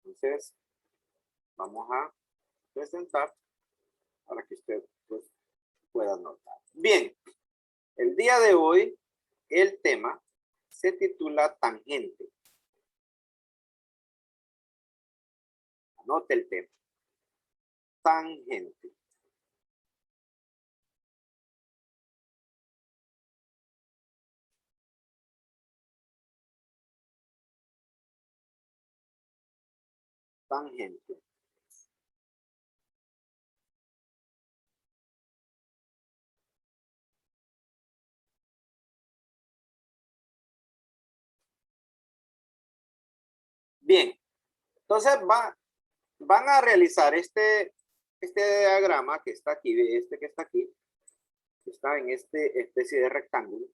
Entonces, vamos a presentar para que usted pues, pueda notar. Bien, el día de hoy el tema se titula tangente. Anote el tema. Tangente. Tangente. Bien, entonces van a realizar este diagrama que está aquí, que está aquí, que está en esta especie de rectángulo.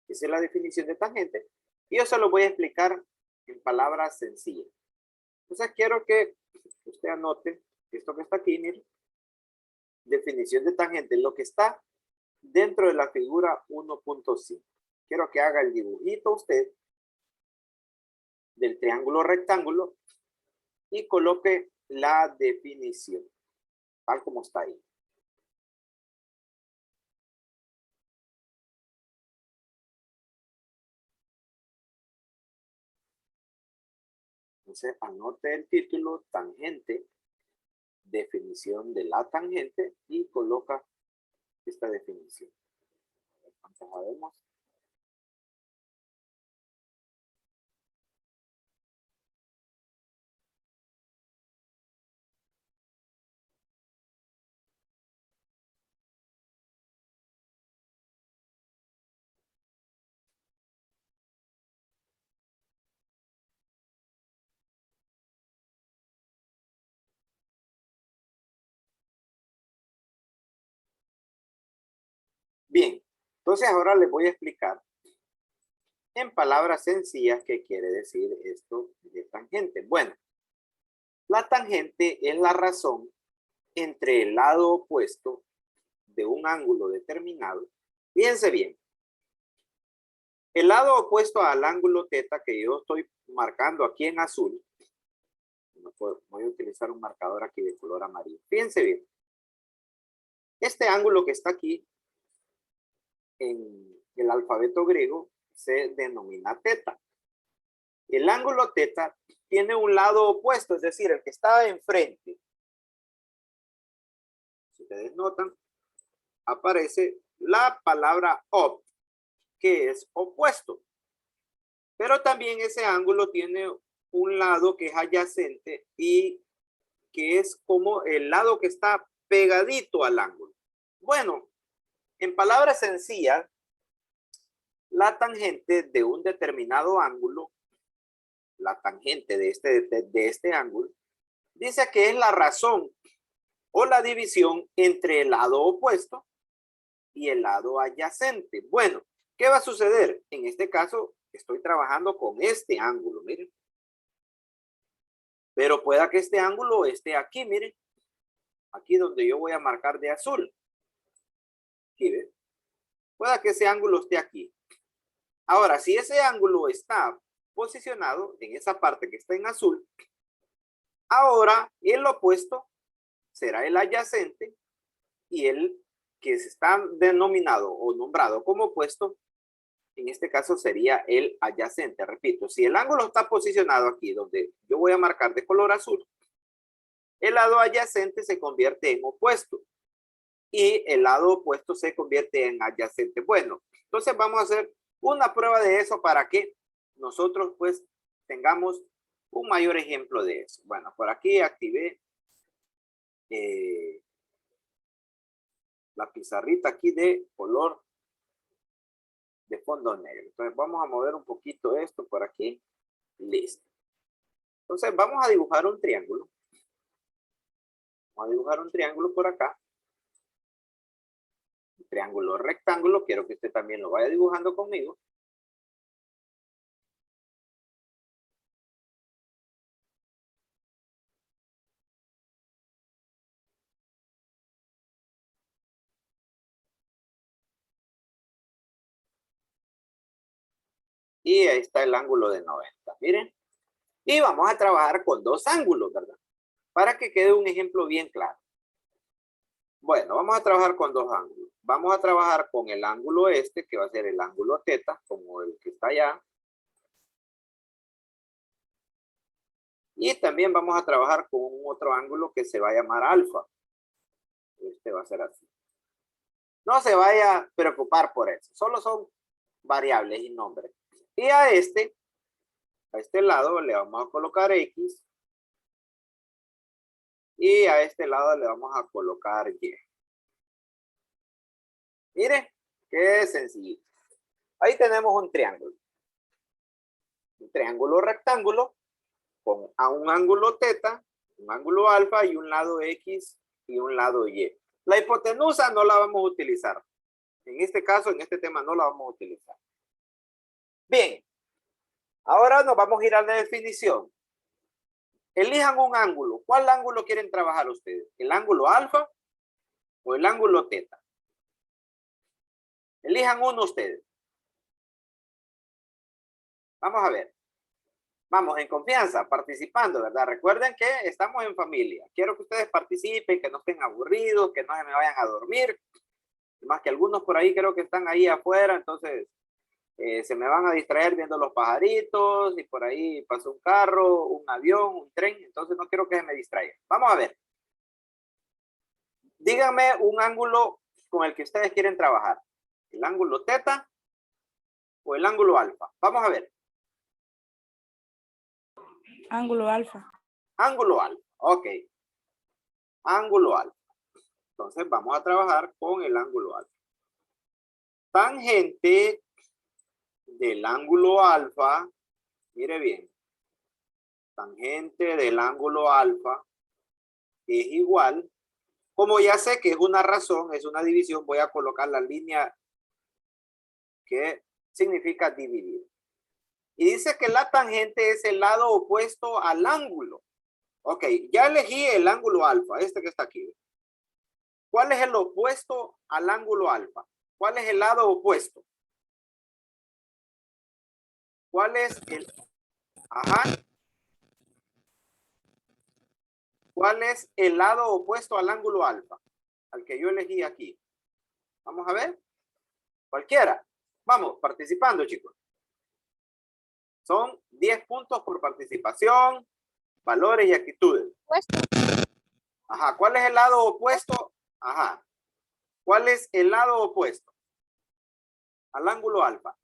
Esa es la definición de tangente. Y yo se lo voy a explicar en palabras sencillas. Entonces quiero que usted anote esto que está aquí, mire. Definición de tangente, lo que está dentro de la figura 1.5. Quiero que haga el dibujito usted del triángulo rectángulo y coloque la definición, tal como está ahí. Entonces, anote el título, tangente, definición de la tangente y coloca esta definición. Entonces, sabemos. Bien, entonces ahora les voy a explicar en palabras sencillas qué quiere decir esto de tangente. Bueno, la tangente es la razón entre el lado opuesto de un ángulo determinado. Fíjense bien, el lado opuesto al ángulo teta que yo estoy marcando aquí en azul, voy a utilizar un marcador aquí de color amarillo. Fíjense bien, este ángulo que está aquí en el alfabeto griego se denomina teta. El ángulo teta tiene un lado opuesto, es decir, el que está enfrente. Si ustedes notan, aparece la palabra op, que es opuesto. Pero también ese ángulo tiene un lado que es adyacente y que es como el lado que está pegadito al ángulo. Bueno, en palabras sencillas, la tangente de un determinado ángulo, la tangente de este ángulo, dice que es la razón o la división entre el lado opuesto y el lado adyacente. Bueno, ¿qué va a suceder? En este caso, estoy trabajando con este ángulo, miren. Pero pueda que este ángulo esté aquí, miren. Aquí donde yo voy a marcar de azul. Aquí, ¿ven? Pueda que ese ángulo esté aquí. Ahora, si ese ángulo está posicionado en esa parte que está en azul, ahora el opuesto será el adyacente y el que está denominado o nombrado como opuesto, en este caso sería el adyacente. Repito, si el ángulo está posicionado aquí donde yo voy a marcar de color azul, el lado adyacente se convierte en opuesto y el lado opuesto se convierte en adyacente. Bueno, entonces vamos a hacer una prueba de eso para que nosotros pues tengamos un mayor ejemplo de eso. Bueno, por aquí activé la pizarrita aquí de color de fondo negro. Entonces vamos a mover un poquito esto por aquí. Listo. Entonces vamos a dibujar un triángulo. Vamos a dibujar un triángulo por acá. Un triángulo rectángulo. Quiero que usted también lo vaya dibujando conmigo. Y ahí está el ángulo de 90. Miren. Y vamos a trabajar con dos ángulos, ¿verdad? Para que quede un ejemplo bien claro. Bueno, vamos a trabajar con dos ángulos. Vamos a trabajar con el ángulo este, que va a ser el ángulo teta, como el que está allá. Y también vamos a trabajar con un otro ángulo que se va a llamar alfa. Este va a ser así. No se vaya a preocupar por eso. Solo son variables y nombres. Y a este lado le vamos a colocar X. Y a este lado le vamos a colocar Y. Mire, qué sencillo. Ahí tenemos un triángulo. Un triángulo rectángulo con a un ángulo teta, un ángulo alfa y un lado X y un lado Y. La hipotenusa no la vamos a utilizar. En este caso, en este tema no la vamos a utilizar. Bien. Ahora nos vamos a ir a la definición. Elijan un ángulo. ¿Cuál ángulo quieren trabajar ustedes? ¿El ángulo alfa o el ángulo teta? Elijan uno ustedes. Vamos a ver. Vamos, en confianza, participando, ¿verdad? Recuerden que estamos en familia. Quiero que ustedes participen, que no estén aburridos, que no se me vayan a dormir. Más que algunos por ahí creo que están ahí afuera, entonces se me van a distraer viendo los pajaritos y por ahí pasa un carro, un avión, un tren. Entonces no quiero que se me distraigan. Vamos a ver. Díganme un ángulo con el que ustedes quieren trabajar. ¿El ángulo teta o el ángulo alfa? Vamos a ver. Ángulo alfa. Ángulo alfa. Ok. Ángulo alfa. Entonces vamos a trabajar con el ángulo alfa. Tangente del ángulo alfa. Mire bien. Tangente del ángulo alfa es igual. Como ya sé que es una razón, es una división, voy a colocar la línea que significa dividir. Y dice que la tangente es el lado opuesto al ángulo. Ok, ya elegí el ángulo alfa, este que está aquí. ¿Cuál es el opuesto al ángulo alfa? ¿Cuál es el lado opuesto? ¿Cuál es el... Ajá. ¿Cuál es el lado opuesto al ángulo alfa? Al que yo elegí aquí. Vamos a ver. Cualquiera. Vamos, participando, chicos. Son 10 puntos por participación, valores y actitudes. Ajá. ¿Cuál es el lado opuesto? Ajá. ¿Cuál es el lado opuesto al ángulo alfa?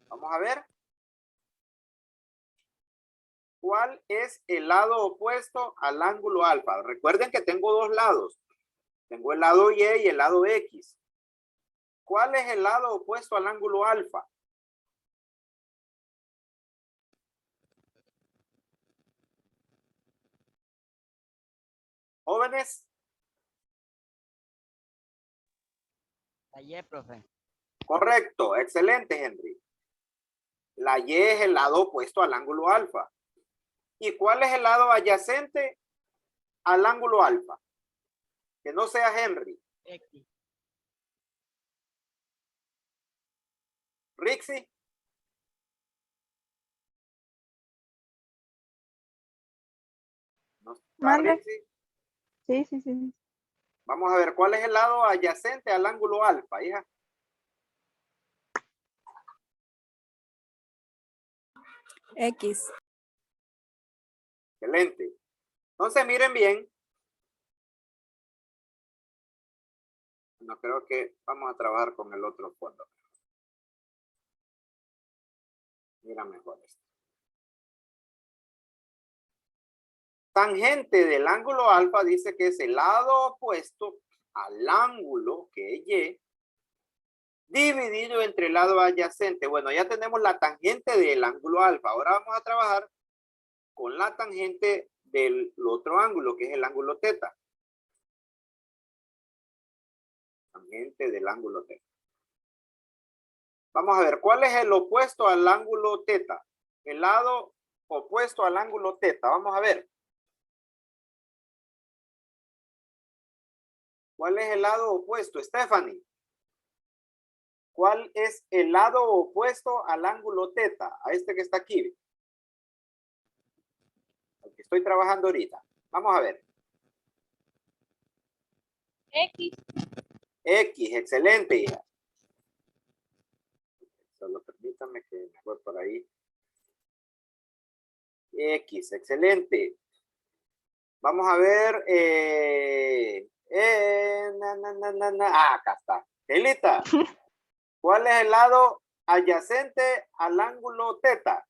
Vamos a ver. ¿Cuál es el lado opuesto al ángulo alfa? Recuerden que tengo dos lados. Tengo el lado Y y el lado X. ¿Cuál es el lado opuesto al ángulo alfa? Jóvenes. La Y, profe. Correcto. Excelente, Henry. La Y es el lado opuesto al ángulo alfa. ¿Y cuál es el lado adyacente al ángulo alfa? Que no sea Henry. X. Rixi. ¿No está Mande. Rixi? Sí. Vamos a ver, ¿cuál es el lado adyacente al ángulo alfa, hija? X. Excelente. Entonces, miren bien. No creo que vamos a trabajar con el otro fondo. Mira mejor esto. Tangente del ángulo alfa dice que es el lado opuesto al ángulo que es Y, dividido entre el lado adyacente. Bueno, ya tenemos la tangente del ángulo alfa. Ahora vamos a trabajar con la tangente del otro ángulo, que es el ángulo teta. Tangente del ángulo teta. Vamos a ver, ¿cuál es el opuesto al ángulo teta? El lado opuesto al ángulo teta. Vamos a ver. ¿Cuál es el lado opuesto, Stephanie? ¿Cuál es el lado opuesto al ángulo teta? A este que está aquí. El que estoy trabajando ahorita. Vamos a ver. X. X, excelente, hija. Solo permítame que me voy por ahí. X, excelente. Vamos a ver. Acá está. Elita, ¿cuál es el lado adyacente al ángulo teta?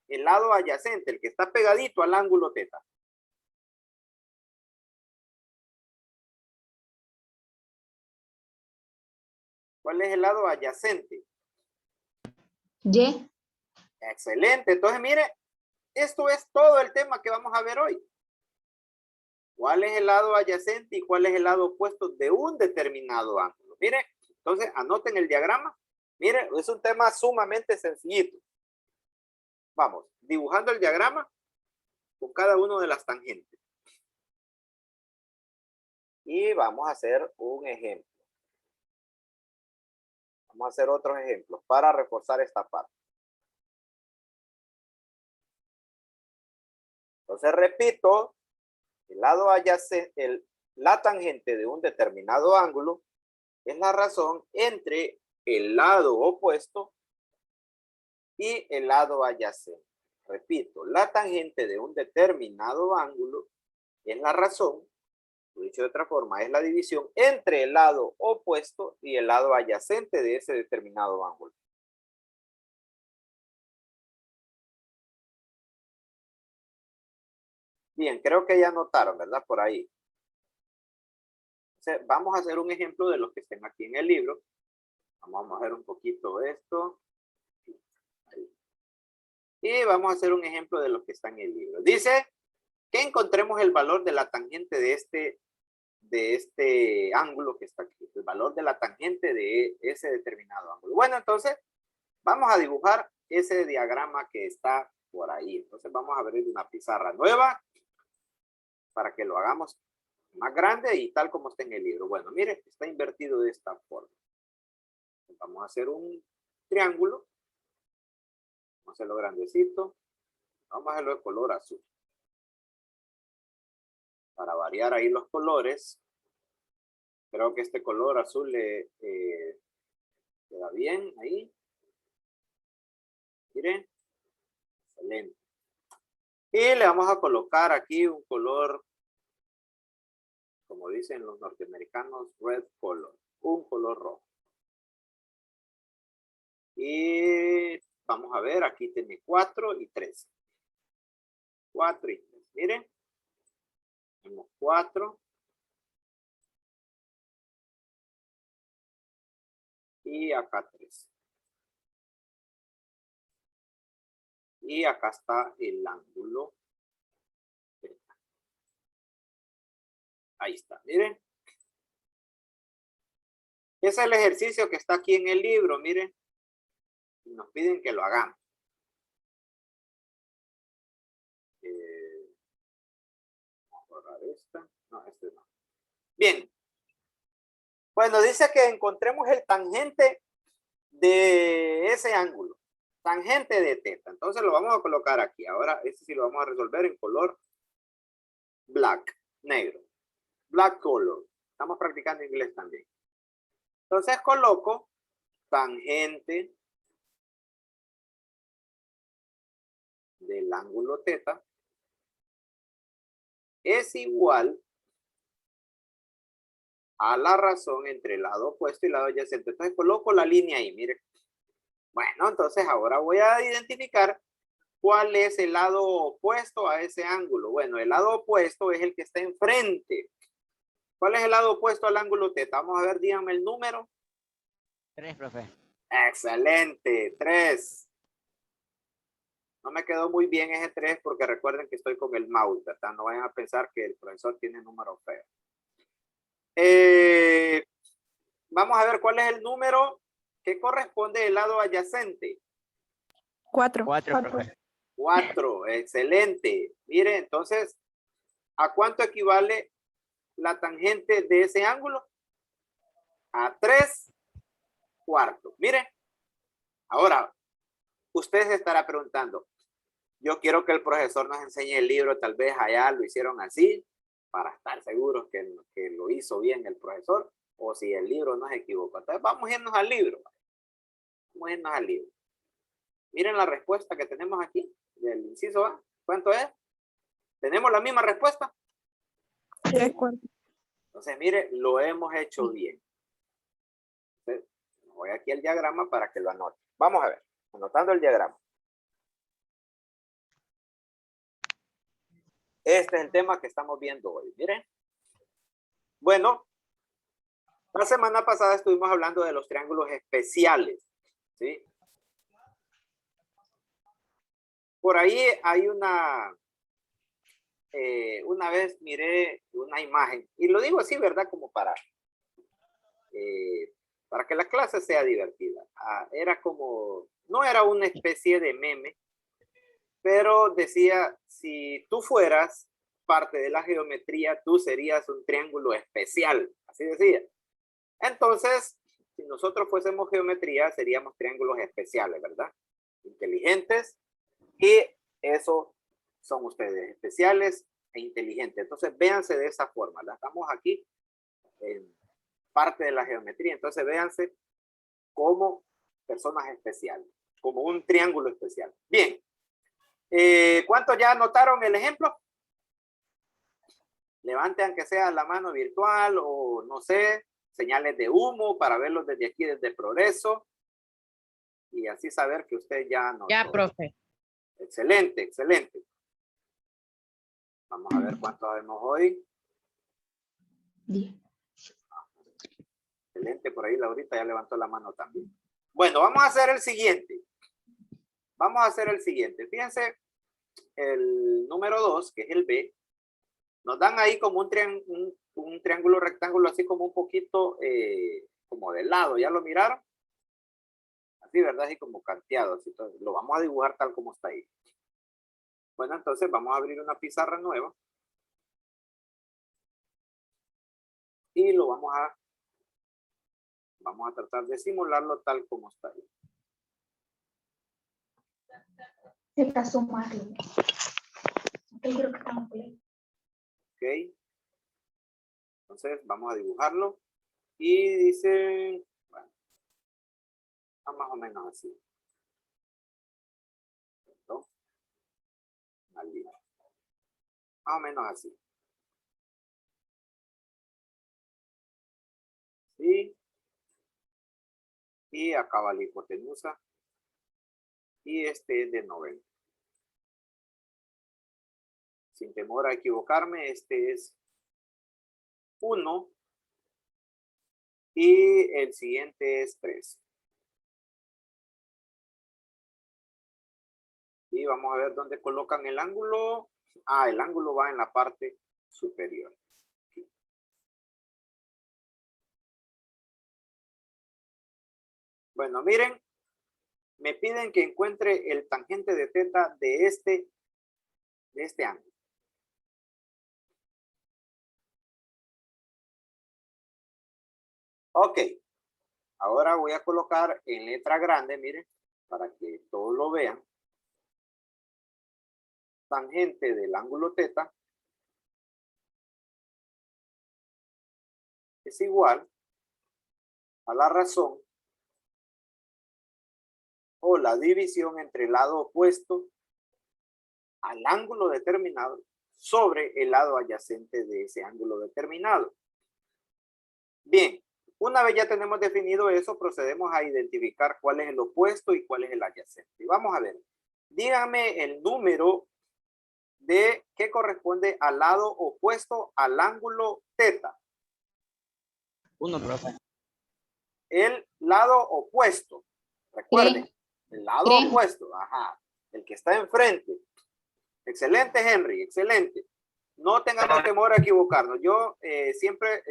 El lado adyacente, el que está pegadito al ángulo teta. ¿Cuál es el lado adyacente? Y. Excelente. Entonces, mire, esto es todo el tema que vamos a ver hoy. ¿Cuál es el lado adyacente y cuál es el lado opuesto de un determinado ángulo? Mire, entonces anoten el diagrama. Mire, es un tema sumamente sencillito. Vamos, dibujando el diagrama con cada una de las tangentes. Y vamos a hacer un ejemplo. Vamos a hacer otros ejemplos para reforzar esta parte. Entonces, repito, el lado adyacente, la tangente de un determinado ángulo es la razón entre el lado opuesto y el lado adyacente. Repito, la tangente de un determinado ángulo es la razón, dicho de otra forma, es la división entre el lado opuesto y el lado adyacente de ese determinado ángulo. Bien, creo que ya notaron, ¿verdad? Por ahí. Entonces, vamos a hacer un ejemplo de los que estén aquí en el libro. Vamos a mover un poquito esto. Ahí. Y vamos a hacer un ejemplo de los que están en el libro. Dice que encontremos el valor de la tangente de este ángulo que está aquí. El valor de la tangente de ese determinado ángulo. Bueno, entonces, vamos a dibujar ese diagrama que está por ahí. Entonces, vamos a abrir una pizarra nueva para que lo hagamos más grande y tal como está en el libro. Bueno, mire, está invertido de esta forma. Vamos a hacer un triángulo. Vamos a hacerlo grandecito. Vamos a hacerlo de color azul. Para variar ahí los colores. Creo que este color azul le queda bien ahí. Miren. Excelente. Y le vamos a colocar aquí un color, como dicen los norteamericanos, red color. Un color rojo. Y vamos a ver, aquí tiene 4 y 3. 4 y 3. Miren. Tenemos 4. Y acá 3. Y acá está el ángulo. Ahí está, miren. Ese es el ejercicio que está aquí en el libro, miren. Y nos piden que lo hagamos. Vamos a borrar esta. No, este no. Bien. Bueno, dice que encontremos el tangente de ese ángulo. Tangente de teta. Entonces lo vamos a colocar aquí. Ahora este sí lo vamos a resolver en color black, negro. Black color. Estamos practicando inglés también. Entonces coloco tangente del ángulo teta es igual a la razón entre el lado opuesto y el lado adyacente. Entonces coloco la línea ahí, mire. Bueno, entonces ahora voy a identificar cuál es el lado opuesto a ese ángulo. Bueno, el lado opuesto es el que está enfrente. ¿Cuál es el lado opuesto al ángulo teta? Vamos a ver, díganme el número. 3, profe. Excelente, 3. No me quedó muy bien ese 3 porque recuerden que estoy con el mouse, ¿verdad? No vayan a pensar que el profesor tiene número feo. Vamos a ver cuál es el número que corresponde al lado adyacente. 4. 4, profe. 4, excelente. Mire, entonces, ¿a cuánto equivale la tangente de ese ángulo? A 3 cuarto. Miren, ahora, usted se estará preguntando, yo quiero que el profesor nos enseñe el libro, tal vez allá lo hicieron así, para estar seguros que lo hizo bien el profesor, o si el libro no se equivocó. Entonces vamos a irnos al libro. Vamos a irnos al libro. Miren la respuesta que tenemos aquí, del inciso A. ¿Cuánto es? ¿Tenemos la misma respuesta? 3/4. Entonces, mire, lo hemos hecho bien. Entonces, voy aquí al diagrama para que lo anote. Vamos a ver, anotando el diagrama. Este es el tema que estamos viendo hoy. Miren. Bueno, la semana pasada estuvimos hablando de los triángulos especiales. ¿Sí? Por ahí hay una vez miré una imagen, y lo digo así, ¿verdad? Como para que la clase sea divertida. Era como, no era una especie de meme, pero decía, si tú fueras parte de la geometría, tú serías un triángulo especial, así decía. Entonces, si nosotros fuésemos geometría, seríamos triángulos especiales, ¿verdad? Inteligentes, y eso son ustedes, especiales e inteligentes. Entonces, véanse de esa forma. Estamos aquí en parte de la geometría. Entonces, véanse como personas especiales, como un triángulo especial. Bien. ¿Cuántos ya anotaron el ejemplo? Levanten aunque sea la mano virtual o no sé, señales de humo para verlos desde aquí, desde Progreso. Y así saber que usted ya anotó. Ya, profe. Excelente, excelente. Vamos a ver cuántos vemos hoy. 10. Excelente, por ahí Laurita ya levantó la mano también. Bueno, vamos a hacer el siguiente. Vamos a hacer el siguiente. Fíjense, el número 2, que es el B, nos dan ahí como un triángulo rectángulo, así como un poquito como de lado. ¿Ya lo miraron? Así, ¿verdad? Así como canteado. Así, entonces, lo vamos a dibujar tal como está ahí. Bueno, entonces vamos a abrir una pizarra nueva. Y lo vamos a tratar de simularlo tal como está ahí. Se casó Marlon. Yo creo que estamos bien. Ok. Entonces vamos a dibujarlo. Y dice, bueno, está más o menos así. ¿Cierto? Más o menos así. ¿Sí? Y acaba la hipotenusa. Y este es de 90. Sin temor a equivocarme, este es 1. Y el siguiente es 3. Y vamos a ver dónde colocan el ángulo. El ángulo va en la parte superior. Aquí. Bueno, miren. Me piden que encuentre el tangente de teta de este ángulo. Ok. Ahora voy a colocar en letra grande, miren, para que todos lo vean. Tangente del ángulo teta es igual a la razón o la división entre el lado opuesto al ángulo determinado sobre el lado adyacente de ese ángulo determinado. Bien, una vez ya tenemos definido eso, procedemos a identificar cuál es el opuesto y cuál es el adyacente. Y vamos a ver, díganme el número de que corresponde al lado opuesto al ángulo teta. 1, profe. El lado opuesto. Recuerden, el lado opuesto. Ajá. El que está enfrente. Excelente, Henry. Excelente. No tengamos temor a equivocarnos. Yo siempre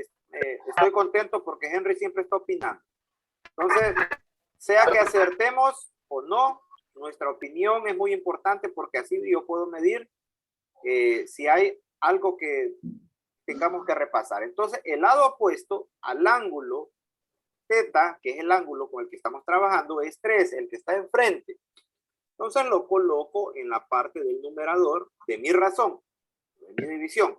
estoy contento porque Henry siempre está opinando. Entonces, sea que acertemos o no, nuestra opinión es muy importante porque así yo puedo medir si hay algo que tengamos que repasar. Entonces, el lado opuesto al ángulo Teta, que es el ángulo con el que estamos trabajando, es 3, el que está enfrente. Entonces lo coloco en la parte del numerador de mi razón, de mi división.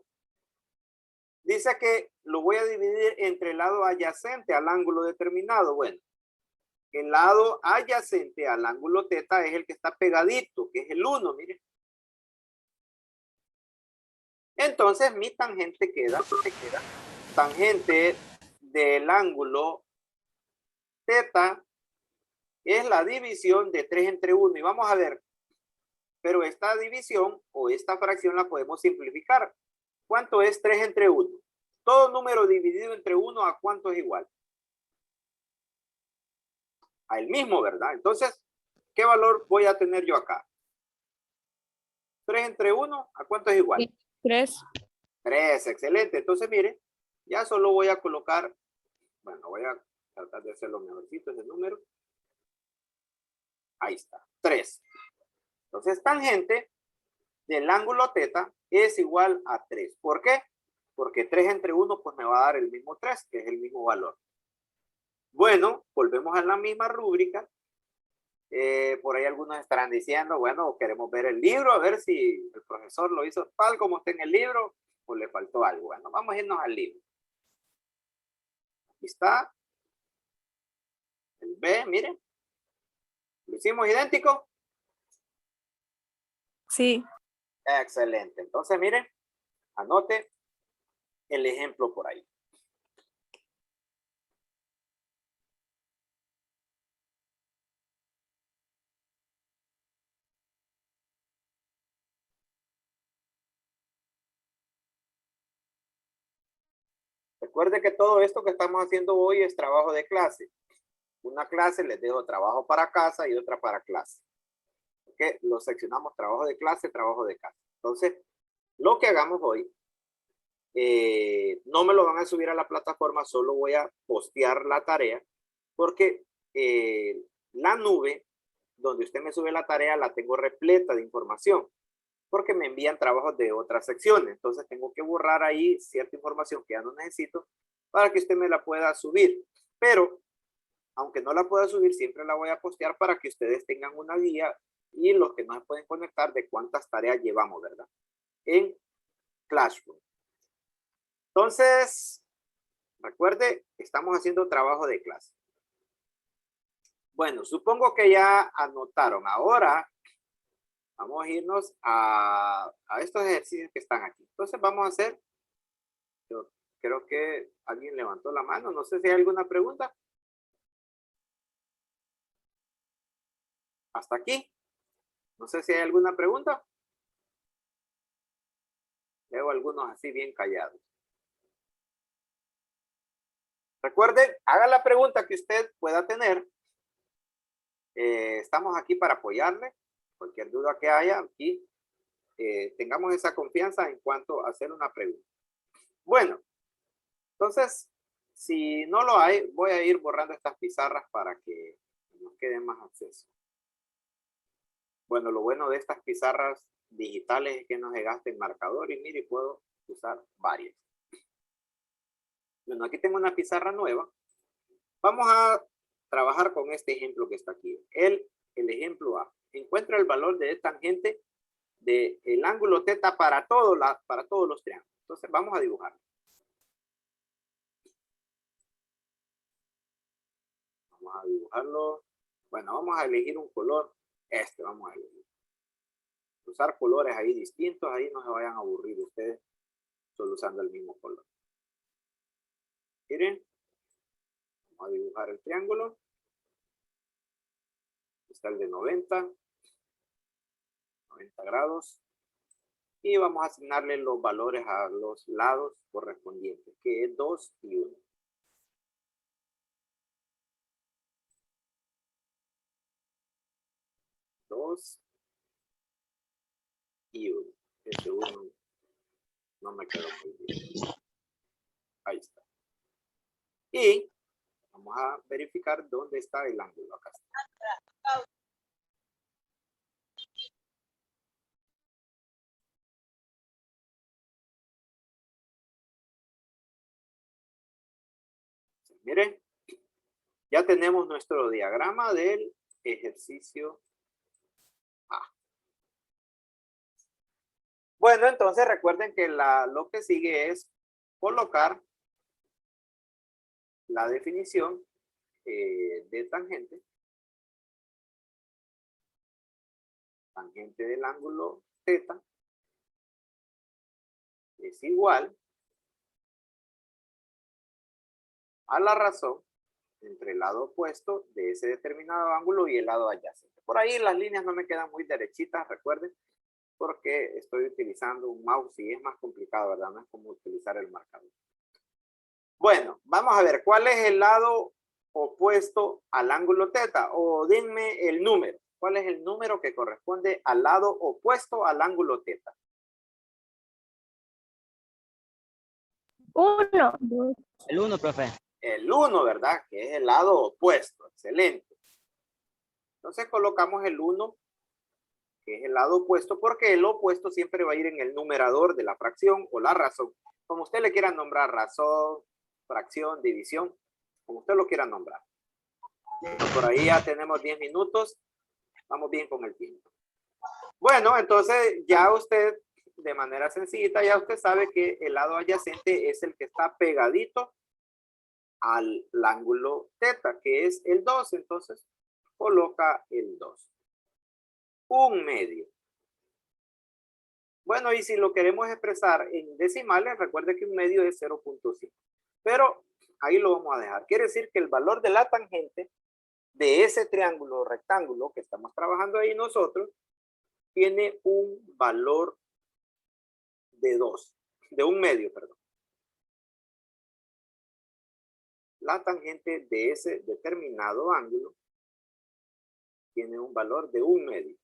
Dice que lo voy a dividir entre el lado adyacente al ángulo determinado. Bueno, el lado adyacente al ángulo teta es el que está pegadito, que es el 1, miren. Entonces mi tangente queda tangente del ángulo teta es la división de 3 entre 1. Y vamos a ver, pero esta división o esta fracción la podemos simplificar. ¿Cuánto es 3 entre 1? Todo número dividido entre 1, ¿a cuánto es igual? A el mismo, ¿verdad? Entonces, ¿qué valor voy a tener yo acá? 3 entre 1, ¿a cuánto es igual? 3. 3, excelente. Entonces, mire, ya solo voy a colocar, bueno, voy a tratar de hacerlo mejorcito ese número. Ahí está, 3. Entonces, tangente del ángulo teta es igual a 3. ¿Por qué? Porque 3 entre 1 pues me va a dar el mismo 3, que es el mismo valor. Bueno, volvemos a la misma rúbrica. Por ahí algunos estarán diciendo, bueno, queremos ver el libro, a ver si el profesor lo hizo tal como está en el libro o le faltó algo. Bueno, vamos a irnos al libro. Aquí está. El B, miren. ¿Lo hicimos idéntico? Sí. Excelente. Entonces, miren, anote el ejemplo por ahí. Recuerde que todo esto que estamos haciendo hoy es trabajo de clase. Una clase les dejo trabajo para casa y otra para clase. ¿Okay? Lo seccionamos trabajo de clase, trabajo de casa. Entonces, lo que hagamos hoy, no me lo van a subir a la plataforma, solo voy a postear la tarea, porque la nube donde usted me sube la tarea la tengo repleta de información, porque me envían trabajos de otras secciones. Entonces tengo que borrar ahí cierta información que ya no necesito para que usted me la pueda subir. Pero, aunque no la pueda subir, siempre la voy a postear para que ustedes tengan una guía y los que no se pueden conectar de cuántas tareas llevamos, ¿verdad? En Classroom. Entonces, recuerde, estamos haciendo trabajo de clase. Bueno, supongo que ya anotaron. Ahora vamos a irnos a estos ejercicios que están aquí. Entonces vamos a hacer, yo creo que alguien levantó la mano. No sé si hay alguna pregunta. Hasta aquí. No sé si hay alguna pregunta. Veo algunos así bien callados. Recuerde, haga la pregunta que usted pueda tener. Estamos aquí para apoyarle. Cualquier duda que haya aquí, tengamos esa confianza en cuanto a hacer una pregunta. Bueno, entonces, si no lo hay, voy a ir borrando estas pizarras para que nos quede más acceso. Bueno, lo bueno de estas pizarras digitales es que no se gaste el marcador y mire, puedo usar varias. Bueno, aquí tengo una pizarra nueva. Vamos a trabajar con este ejemplo que está aquí. El ejemplo A. Encuentra el valor de tangente del ángulo teta para todos los triángulos. Entonces vamos a dibujarlo. Vamos a dibujarlo. Bueno, vamos a elegir un color. Vamos a elegir. Usar colores ahí distintos. Ahí no se vayan a aburrir ustedes solo usando el mismo color. Miren. Vamos a dibujar el triángulo. Está el de 90 grados. Y vamos a asignarle los valores a los lados correspondientes, que es 2 y 1. Y 1. Este 1 no me quedó muy bien. Ahí está. Y vamos a verificar dónde está el ángulo. Acá está. Miren, Ya tenemos nuestro diagrama del ejercicio A. Bueno, entonces recuerden que lo que sigue es colocar la definición de tangente. Tangente del ángulo θ es igual a la razón entre el lado opuesto de ese determinado ángulo y el lado adyacente. Por ahí las líneas no me quedan muy derechitas, recuerden, porque estoy utilizando un mouse y es más complicado, ¿verdad? No es como utilizar el marcador. Bueno, vamos a ver, ¿cuál es el lado opuesto al ángulo θ? O denme el número. ¿Cuál es el número que corresponde al lado opuesto al ángulo θ? 1. El 1, profe. El 1, ¿verdad? Que es el lado opuesto. Excelente. Entonces colocamos el 1, que es el lado opuesto, porque el opuesto siempre va a ir en el numerador de la fracción o la razón. Como usted le quiera nombrar, razón, fracción, división, como usted lo quiera nombrar. Por ahí ya tenemos 10 minutos. Vamos bien con el tiempo. Bueno, entonces ya usted, de manera sencillita, ya usted sabe que el lado adyacente es el que está pegadito al ángulo θ, que es el 2. Entonces, coloca el 2. 1/2. Bueno, y si lo queremos expresar en decimales, recuerde que 1/2 es 0.5. Pero ahí lo vamos a dejar. Quiere decir que el valor de la tangente de ese triángulo o rectángulo que estamos trabajando ahí nosotros tiene un valor de 2, de 1/2, perdón. La tangente de ese determinado ángulo tiene un valor de 1/2.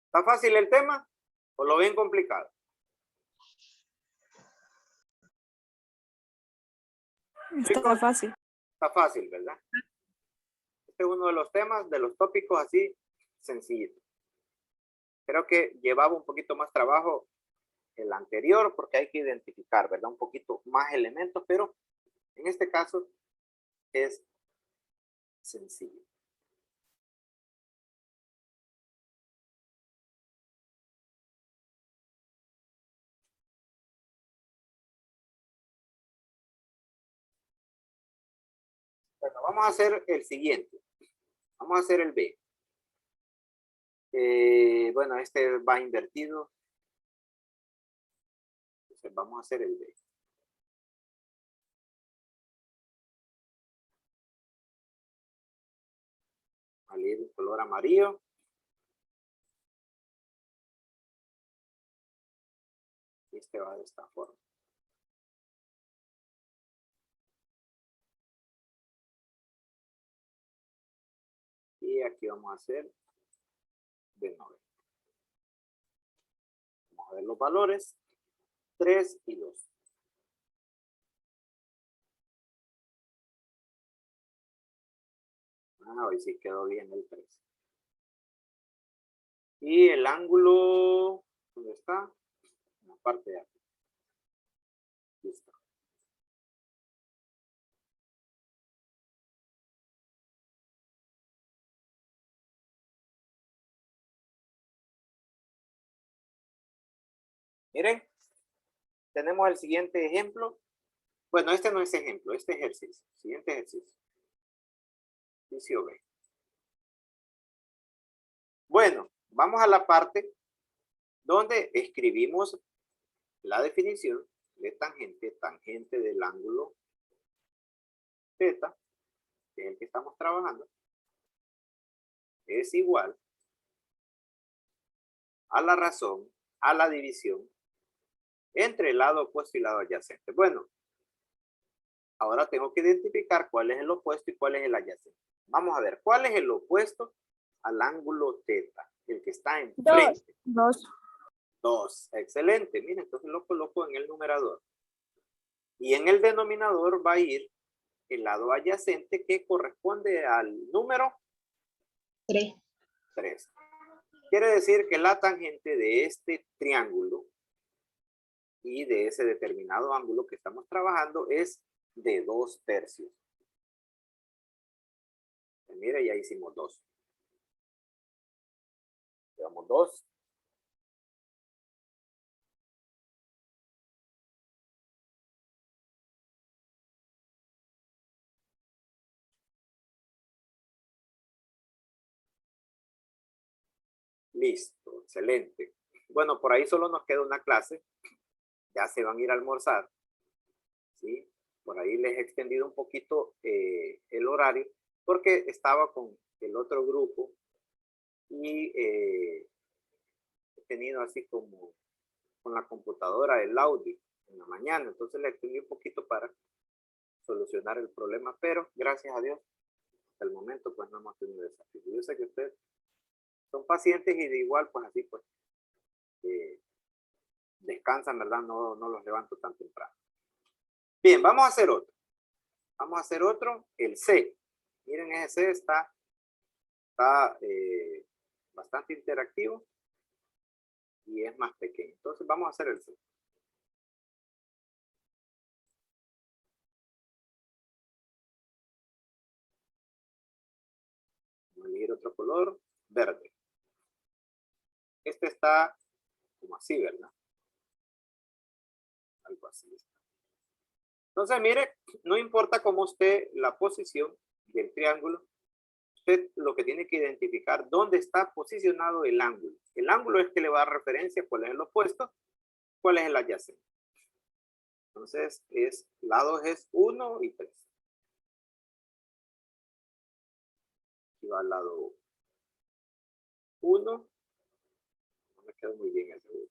¿Está fácil el tema o lo ven complicado? Está fácil. Está fácil, ¿verdad? Este es uno de los temas, de los tópicos así sencillitos. Creo que llevaba un poquito más trabajo el anterior porque hay que identificar, ¿verdad? Un poquito más elementos, pero en este caso es sencillo. Bueno, vamos a hacer el siguiente. Vamos a hacer el B. Bueno, este va invertido. Entonces vamos a hacer el B. Al ir el color amarillo. Este va de esta forma. Y aquí vamos a hacer de 9. Vamos a ver los valores. 3 y 2. Hoy sí quedó bien el 3. Y el ángulo, ¿dónde está? En la parte de aquí. Listo. Miren, tenemos el siguiente ejemplo. Bueno, este no es ejemplo, este ejercicio. Siguiente ejercicio. Ejercicio B. Bueno, vamos a la parte donde escribimos la definición de tangente, tangente del ángulo θ, que es el que estamos trabajando, es igual a la razón, a la división entre el lado opuesto y el lado adyacente. Bueno, ahora tengo que identificar cuál es el opuesto y cuál es el adyacente. Vamos a ver, ¿cuál es el opuesto al ángulo θ? El que está enfrente. 2. 2. Excelente. Miren, entonces lo coloco en el numerador. Y en el denominador va a ir el lado adyacente que corresponde al número 3. 3. Quiere decir que la tangente de este triángulo y de ese determinado ángulo que estamos trabajando es de 2/3. Mire, ya hicimos 2. Llevamos 2. Listo, excelente. Bueno, por ahí solo nos queda una clase. Ya se van a ir a almorzar. ¿Sí? Por ahí les he extendido un poquito el horario porque estaba con el otro grupo y he tenido así como con la computadora el audio en la mañana. Entonces le extendí un poquito para solucionar el problema, pero gracias a Dios, hasta el momento pues no hemos tenido desafíos. Yo sé que ustedes son pacientes y de igual pues así pues descansan, ¿verdad? No los levanto tan temprano. Bien, vamos a hacer otro. Vamos a hacer otro, el C. Miren, ese C está bastante interactivo y es más pequeño. Entonces vamos a hacer el C. Vamos a elegir otro color, verde. Este está como así, ¿verdad? Algo así. Entonces, mire, no importa cómo esté la posición del triángulo, usted lo que tiene que identificar dónde está posicionado el ángulo. El ángulo es que le va a dar referencia a cuál es el opuesto, cuál es el adyacente. Entonces, lados es 1 y 3. Aquí va al lado 1. No me queda muy bien ese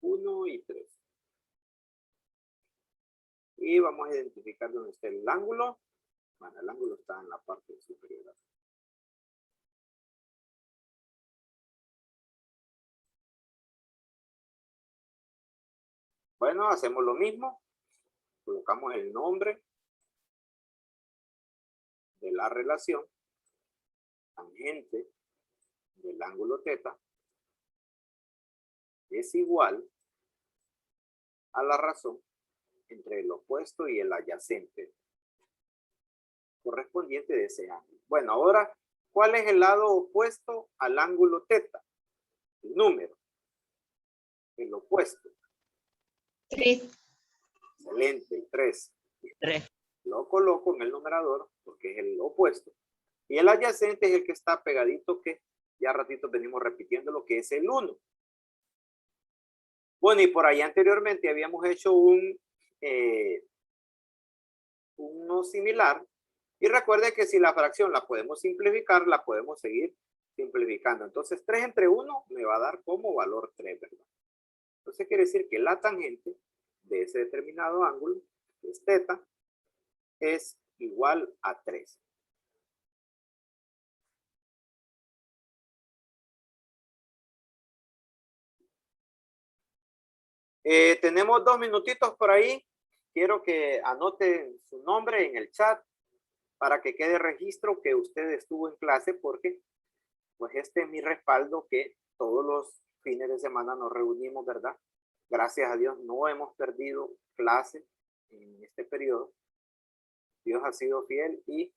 1 y 3. Y vamos a identificar dónde está el ángulo. Bueno, el ángulo está en la parte superior. Bueno, hacemos lo mismo. Colocamos el nombre de la relación tangente del ángulo θ es igual a la razón entre el opuesto y el adyacente correspondiente de ese ángulo. Bueno, ahora, ¿cuál es el lado opuesto al ángulo θ? El número. El opuesto. 3. Excelente, el 3. 3. Lo coloco en el numerador porque es el opuesto. Y el adyacente es el que está pegadito, que ya ratito venimos repitiendo, lo que es el 1. Bueno, y por ahí anteriormente habíamos hecho uno similar. Y recuerde que si la fracción la podemos simplificar, la podemos seguir simplificando. Entonces, 3 entre 1 me va a dar como valor 3, ¿verdad? Entonces, quiere decir que la tangente de ese determinado ángulo, que es θ, es igual a 3. Tenemos 2 minutitos por ahí. Quiero que anoten su nombre en el chat para que quede registro que usted estuvo en clase, porque pues este es mi respaldo que todos los fines de semana nos reunimos, ¿verdad? Gracias a Dios no hemos perdido clase en este periodo. Dios ha sido fiel y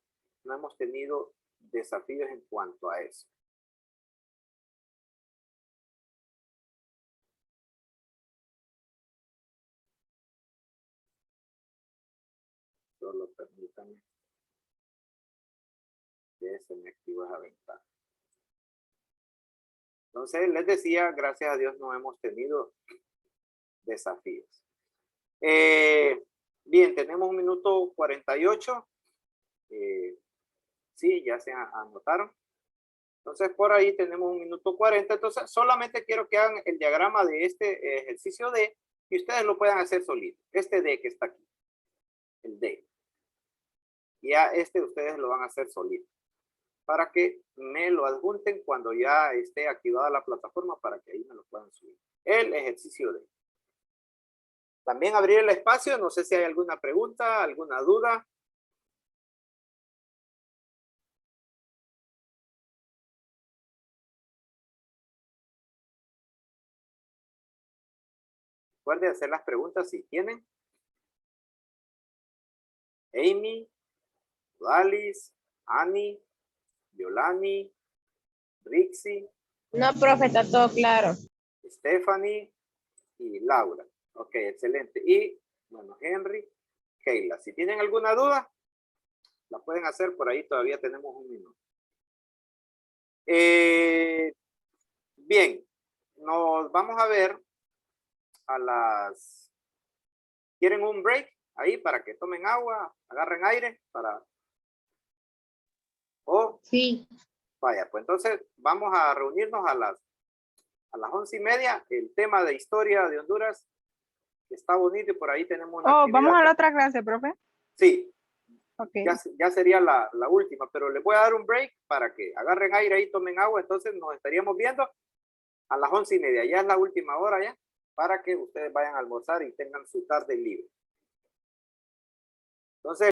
no hemos tenido desafíos en cuanto a eso. Solo permítanme que se me activa esa ventana. Entonces, les decía, gracias a Dios no hemos tenido desafíos. Bien, tenemos 1 minuto 48. Sí, ya se anotaron. Entonces, por ahí tenemos 1 minuto 40. Entonces, solamente quiero que hagan el diagrama de este ejercicio D y ustedes lo puedan hacer solitos. Este D que está aquí. El D. Ya ustedes lo van a hacer solitos, para que me lo adjunten cuando ya esté activada la plataforma, para que ahí me lo puedan subir. El ejercicio D. También abrir el espacio. No sé si hay alguna pregunta, alguna duda. Recuerden hacer las preguntas si tienen. Amy, Dalis, Annie, Yolani, Rixi, No, profe, está todo claro. Stephanie y Laura. Ok, excelente. Y, bueno, Henry, Keila. Si tienen alguna duda, la pueden hacer por ahí. Todavía tenemos un minuto. Bien, nos vamos a ver a las... ¿Quieren un break ahí para que tomen agua, agarren aire para... O, Sí. vaya, pues entonces vamos a reunirnos a las 11:30. El tema de historia de Honduras está bonito y por ahí tenemos una Oh, actividad. vamos a la otra clase, profe. Sí, Ok. ya sería la última, pero les voy a dar un break para que agarren aire ahí, tomen agua. Entonces nos estaríamos viendo a las 11:30. Ya es la última hora ya, para que ustedes vayan a almorzar y tengan su tarde libre. Entonces,